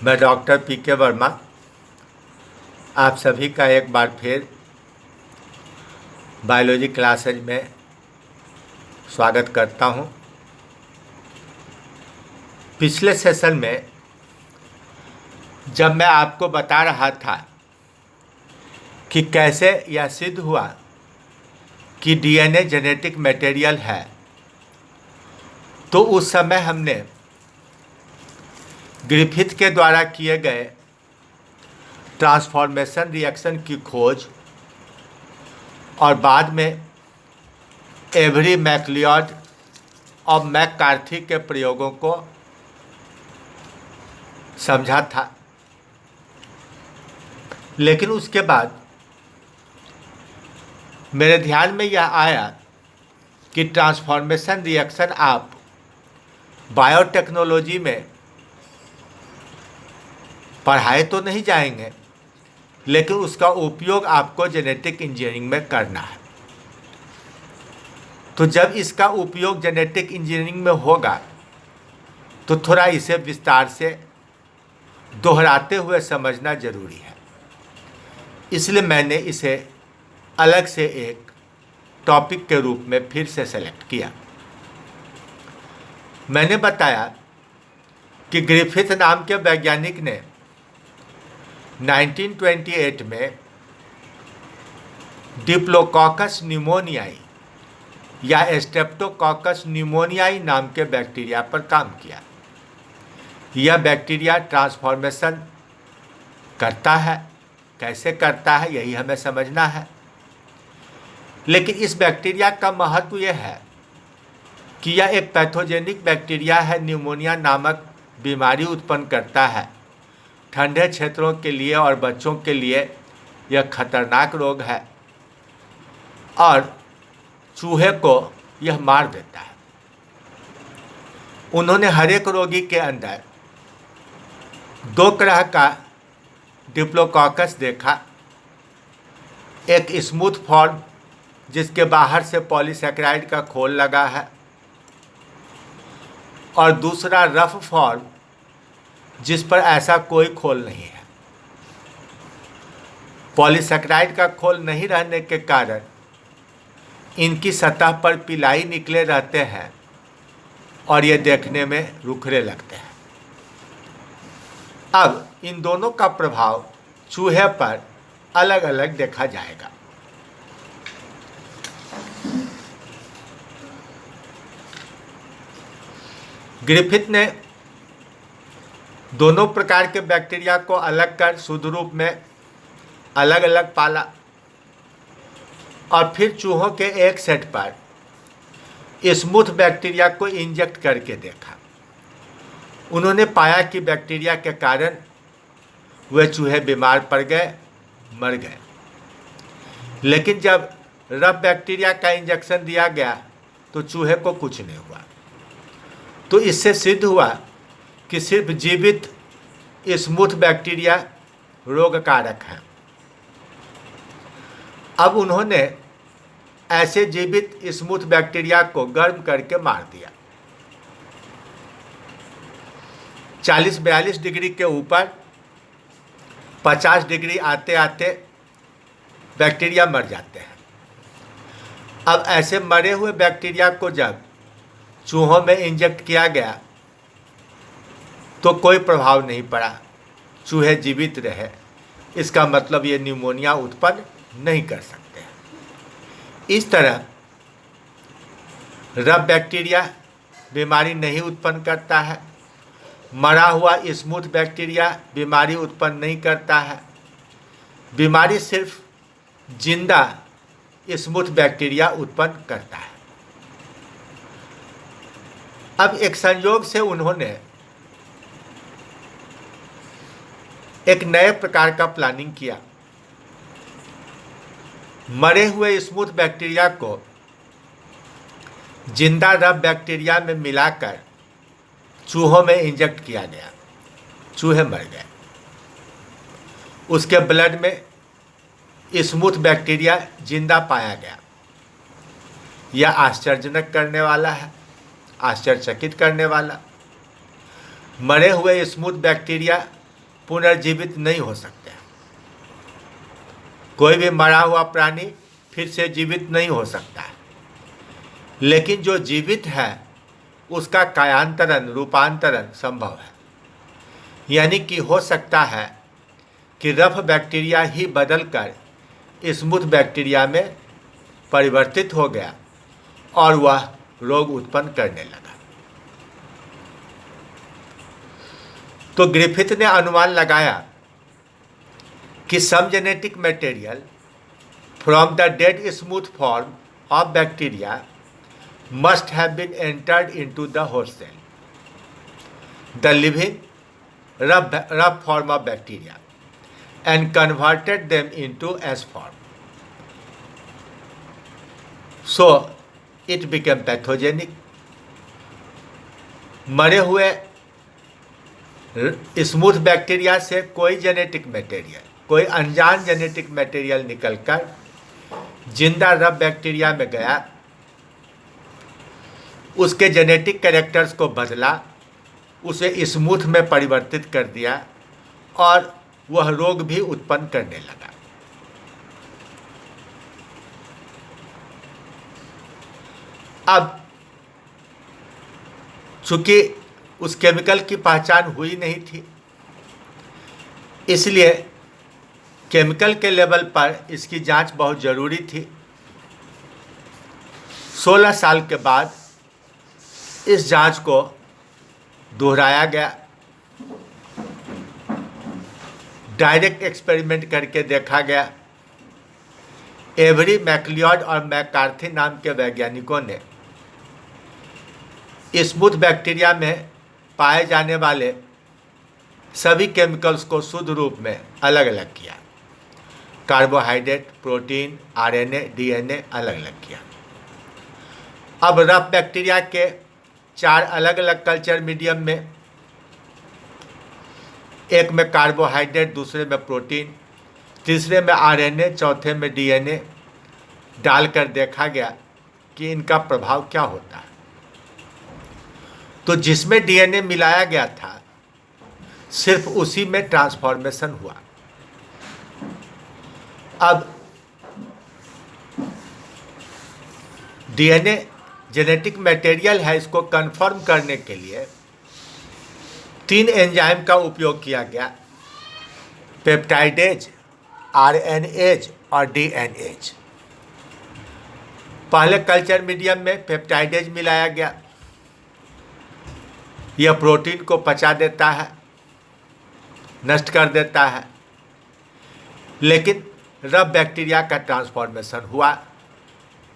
मैं doctor PK. Verma आप सभी का एक बार फिर बायोलॉजी क्लासेज में स्वागत करता हूं। पिछले सेशन में जब मैं आपको बता रहा था कि कैसे यह सिद्ध हुआ कि डीएनए जेनेटिक मटेरियल है, तो उस समय हमने ग्रिफिथ के द्वारा किए गए ट्रांसफॉर्मेशन रिएक्शन की खोज और बाद में एवरी मैकलियॉड और मैककार्थी के प्रयोगों को समझा था। लेकिन उसके बाद मेरे ध्यान में यह आया कि ट्रांसफॉर्मेशन रिएक्शन आप बायोटेक्नोलॉजी में पढ़ाए तो नहीं जाएंगे, लेकिन उसका उपयोग आपको जेनेटिक इंजीनियरिंग में करना है। तो जब इसका उपयोग जेनेटिक इंजीनियरिंग में होगा तो थोड़ा इसे विस्तार से दोहराते हुए समझना जरूरी है। इसलिए मैंने इसे अलग से एक टॉपिक के रूप में फिर से सेलेक्ट किया। मैंने बताया कि ग्रिफिथ नाम के वैज्ञानिक ने 1928 में डिप्लोकोकस न्यूमोनियाई या स्ट्रेप्टोकोकस न्यूमोनियाई नाम के बैक्टीरिया पर काम किया। यह बैक्टीरिया ट्रांसफॉर्मेशन करता है, कैसे करता है यही हमें समझना है। लेकिन इस बैक्टीरिया का महत्व यह है कि यह एक पैथोजेनिक बैक्टीरिया है, न्यूमोनिया नामक बीमारी उत्पन्न करता है। ठंडे क्षेत्रों के लिए और बच्चों के लिए यह खतरनाक रोग है और चूहे को यह मार देता है। उन्होंने हर एक रोगी के अंदर दो तरह का डिप्लोकोकस देखा, एक स्मूथ फॉर्म जिसके बाहर से पॉलीसैकेराइड का खोल लगा है और दूसरा रफ फॉर्म जिस पर ऐसा कोई खोल नहीं है। पॉलीसैकेराइड का खोल नहीं रहने के कारण इनकी सतह पर पिलाई निकले रहते हैं और ये देखने में रुखरे लगते हैं। अब इन दोनों का प्रभाव चूहे पर अलग अलग देखा जाएगा। ग्रिफिथ ने दोनों प्रकार के बैक्टीरिया को अलग कर शुद्ध रूप में अलग अलग पाला और फिर चूहों के एक सेट पर स्मूथ बैक्टीरिया को इंजेक्ट करके देखा। उन्होंने पाया कि बैक्टीरिया के कारण वे चूहे बीमार पड़ गए, मर गए। लेकिन जब रफ बैक्टीरिया का इंजेक्शन दिया गया तो चूहे को कुछ नहीं हुआ। तो इससे सिद्ध हुआ कि सिर्फ जीवित स्मूथ बैक्टीरिया रोगकारक हैं। अब उन्होंने ऐसे जीवित स्मूथ बैक्टीरिया को गर्म करके मार दिया। 40-42 डिग्री के ऊपर 50 डिग्री आते आते बैक्टीरिया मर जाते हैं। अब ऐसे मरे हुए बैक्टीरिया को जब चूहों में इंजेक्ट किया गया तो कोई प्रभाव नहीं पड़ा, चूहे जीवित रहे। इसका मतलब ये न्यूमोनिया उत्पन्न नहीं कर सकते हैं। इस तरह रफ बैक्टीरिया बीमारी नहीं उत्पन्न करता है, मरा हुआ स्मूथ बैक्टीरिया बीमारी उत्पन्न नहीं करता है। बीमारी सिर्फ जिंदा स्मूथ बैक्टीरिया उत्पन्न करता है। अब एक संयोग से उन्होंने एक नए प्रकार का प्लानिंग किया। मरे हुए स्मूथ बैक्टीरिया को जिंदा रफ बैक्टीरिया में मिलाकर चूहों में इंजेक्ट किया गया। चूहे मर गए। उसके ब्लड में स्मूथ बैक्टीरिया जिंदा पाया गया। यह आश्चर्यजनक करने वाला है, आश्चर्यचकित करने वाला। मरे हुए स्मूथ बैक्टीरिया पुनर्जीवित नहीं हो सकते। कोई भी मरा हुआ प्राणी फिर से जीवित नहीं हो सकता है, लेकिन जो जीवित है उसका कायांतरण, रूपांतरण संभव है। यानी कि हो सकता है कि रफ बैक्टीरिया ही बदलकर स्मूथ बैक्टीरिया में परिवर्तित हो गया और वह रोग उत्पन्न करने लगा। तो ग्रिफिथ ने अनुमान लगाया कि some genetic material from the dead smooth form of bacteria must have been entered into the host cell, the living rough form of bacteria, and converted them into S form. So it became pathogenic. मरे हुए smooth bacteria से कोई genetic material, कोई अनजान genetic material निकलकर जिंदा rough bacteria में गया, उसके जेनेटिक कैरेक्टर्स को बदला, उसे स्मूथ में परिवर्तित कर दिया और वह रोग भी उत्पन्न करने लगा। अब चूंकि उस केमिकल की पहचान हुई नहीं थी, इसलिए केमिकल के लेवल पर इसकी जांच बहुत ज़रूरी थी। 16 साल के बाद इस जांच को दोहराया गया, डायरेक्ट एक्सपेरिमेंट करके देखा गया। एवरी मैक्लियॉड और मैकार्थी नाम के वैज्ञानिकों ने स्मूथ बैक्टीरिया में पाए जाने वाले सभी केमिकल्स को शुद्ध रूप में अलग अलग किया। कार्बोहाइड्रेट, प्रोटीन, आरएनए, डीएनए अलग अलग किया। अब रफ बैक्टीरिया के 4 अलग अलग कल्चर मीडियम में, एक में कार्बोहाइड्रेट, दूसरे में प्रोटीन, तीसरे में आरएनए, चौथे में डीएनए डालकर देखा गया कि इनका प्रभाव क्या होता है। तो जिसमें डीएनए मिलाया गया था सिर्फ उसी में ट्रांसफॉर्मेशन हुआ। अब डीएनए जेनेटिक मटेरियल है, इसको कंफर्म करने के लिए 3 एंजाइम का उपयोग किया गया, पेप्टाइडेज, आरएनएज और डीएनएज। पहले कल्चर मीडियम में पेप्टाइडेज मिलाया गया, यह प्रोटीन को पचा देता है, नष्ट कर देता है, लेकिन रफ बैक्टीरिया का ट्रांसफॉर्मेशन हुआ।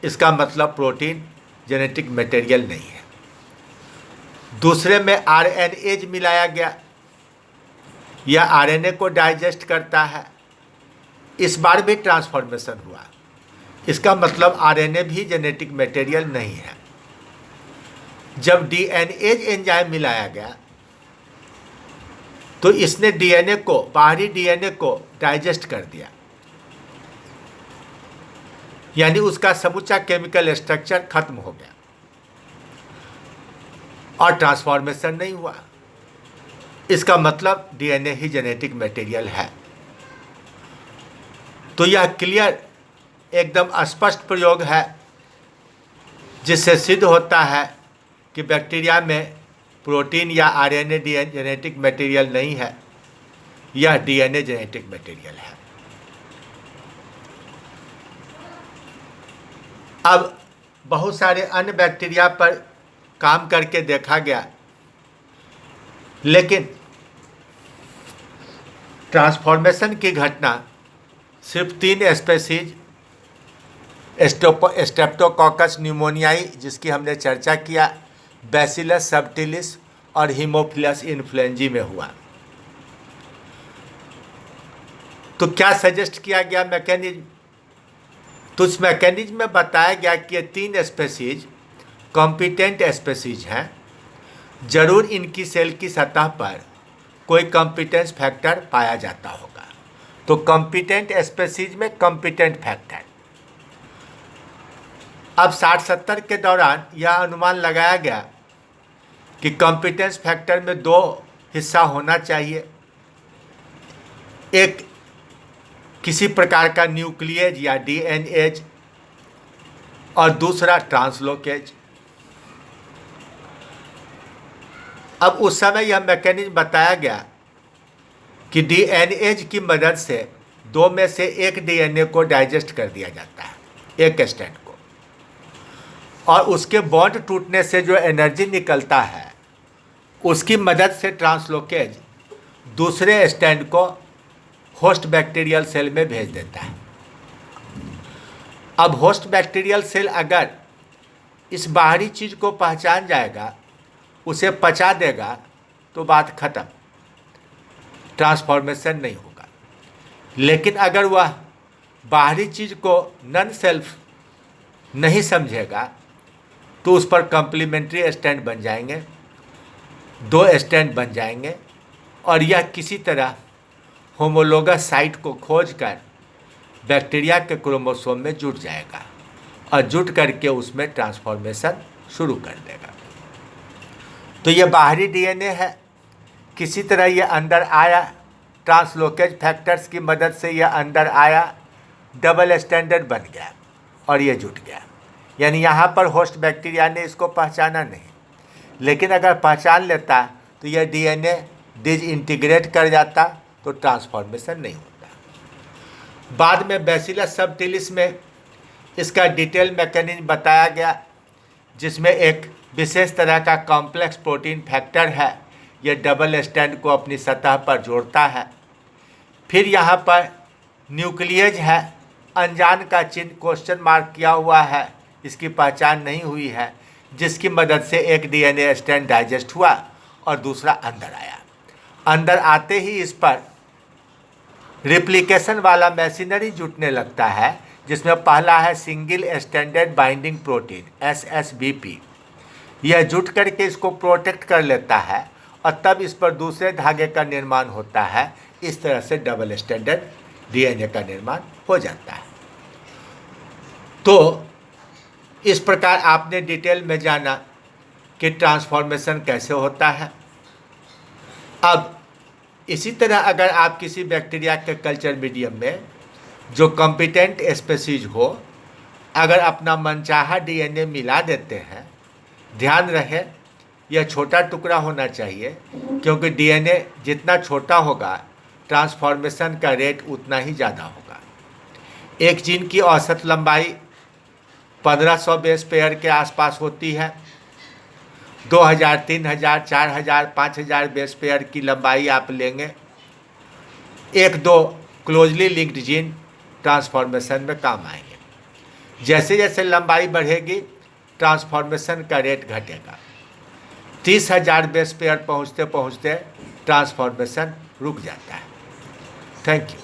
इसका मतलब प्रोटीन जेनेटिक मटेरियल नहीं है। दूसरे में आरएनएज मिलाया गया, यह आरएनए को डाइजेस्ट करता है, इस बार भी ट्रांसफॉर्मेशन हुआ। इसका मतलब आरएनए भी जेनेटिक मटेरियल नहीं है। जब डीएनएज एंजाइम मिलाया गया तो इसने डीएनए को, बाहरी डीएनए को डाइजेस्ट कर दिया, यानी उसका समूचा केमिकल स्ट्रक्चर खत्म हो गया और ट्रांसफॉर्मेशन नहीं हुआ। इसका मतलब डीएनए ही जेनेटिक मटेरियल है। तो यह क्लियर, एकदम स्पष्ट प्रयोग है जिससे सिद्ध होता है कि बैक्टीरिया में प्रोटीन या आरएनए जेनेटिक मटेरियल नहीं है, यह डीएनए जेनेटिक मटेरियल है। अब बहुत सारे अन्य बैक्टीरिया पर काम करके देखा गया, लेकिन ट्रांसफॉर्मेशन की घटना सिर्फ 3 स्पेसीज, स्ट्रेप्टोकॉकस न्यूमोनियाई जिसकी हमने चर्चा किया, बैसिलस सबटिलिस और हीमोफिलस इन्फ्लुएंजी में हुआ। तो क्या सजेस्ट किया गया मैकेनिज्म? तो उस मैकेनिज्म में बताया गया कि ये 3 स्पेसीज कॉम्पिटेंट स्पेसीज हैं, जरूर इनकी सेल की सतह पर कोई कॉम्पिटेंस फैक्टर पाया जाता होगा। तो कॉम्पिटेंट स्पेसीज में कॉम्पिटेंट फैक्टर। अब 60-70 के दौरान यह अनुमान लगाया गया कि कॉम्पिटेंस फैक्टर में 2 हिस्सा होना चाहिए, एक किसी प्रकार का न्यूक्लियस या डीएनएज और दूसरा ट्रांसलोकेज। अब उस समय यह मैकेनिज्म बताया गया कि डीएनएज की मदद से 2 में से 1 डीएनए को डाइजेस्ट कर दिया जाता है, एक स्ट्रैंड को, और उसके बॉन्ड टूटने से जो एनर्जी निकलता है उसकी मदद से ट्रांसलोकेज दूसरे स्ट्रैंड को होस्ट बैक्टीरियल सेल में भेज देता है। अब होस्ट बैक्टीरियल सेल अगर इस बाहरी चीज़ को पहचान जाएगा, उसे पचा देगा, तो बात खत्म, ट्रांसफॉर्मेशन नहीं होगा। लेकिन अगर वह बाहरी चीज़ को नॉन सेल्फ नहीं समझेगा तो उस पर कॉम्प्लीमेंट्री स्टैंड बन जाएंगे, 2 स्टैंड बन जाएंगे, और यह किसी तरह होमोलोगस साइट को खोजकर बैक्टीरिया के क्रोमोसोम में जुट जाएगा और जुट करके उसमें ट्रांसफॉर्मेशन शुरू कर देगा। तो यह बाहरी डीएनए है, किसी तरह ये अंदर आया, ट्रांसलोकेज फैक्टर्स की मदद से यह अंदर आया, डबल स्टैंडर्ड बन गया और ये जुट गया। यानी यहाँ पर होस्ट बैक्टीरिया ने इसको पहचाना नहीं, लेकिन अगर पहचान लेता तो यह डीएनए डिसइंटीग्रेट कर जाता, तो ट्रांसफॉर्मेशन नहीं होता। बाद में बैसिलस सबटिलिस में इसका डिटेल मैकेनिज्म बताया गया, जिसमें एक विशेष तरह का कॉम्प्लेक्स प्रोटीन फैक्टर है, यह डबल स्टैंड को अपनी सतह पर जोड़ता है। फिर यहाँ पर न्यूक्लियस है, अनजान का चिन्ह क्वेश्चन मार्क किया हुआ है, इसकी पहचान नहीं हुई है, जिसकी मदद से एक डीएनए स्ट्रैंड डाइजेस्ट हुआ और दूसरा अंदर आया। अंदर आते ही इस पर रिप्लिकेशन वाला मशीनरी जुटने लगता है, जिसमें पहला है single standard binding protein SSBP। यह जुट करके इसको प्रोटेक्ट कर लेता है और तब इस पर दूसरे धागे का निर्माण होता है। इस तरह से डबल स्टैंडर्ड डीएनए का निर्माण हो जाता है। तो इस प्रकार आपने डिटेल में जाना कि ट्रांसफॉर्मेशन कैसे होता है। अब इसी तरह अगर आप किसी बैक्टीरिया के कल्चर मीडियम में जो कॉम्पिटेंट स्पीशीज हो, अगर अपना मनचाहा डीएनए मिला देते हैं, ध्यान रहे यह छोटा टुकड़ा होना चाहिए, क्योंकि डीएनए जितना छोटा होगा ट्रांसफॉर्मेशन का रेट उतना ही ज़्यादा होगा। एक जीन की औसत लंबाई 1500 बेस पेयर के आसपास होती है। 2000, 3000, 4000, 5000 बेस पेयर की लंबाई आप लेंगे, 1-2 क्लोजली लिंक्ड जीन ट्रांसफॉर्मेशन में काम आएंगे। जैसे जैसे लंबाई बढ़ेगी ट्रांसफॉर्मेशन का रेट घटेगा। 30,000 बेस पेयर पहुँचते पहुँचते ट्रांसफॉर्मेशन रुक जाता है। Thank you.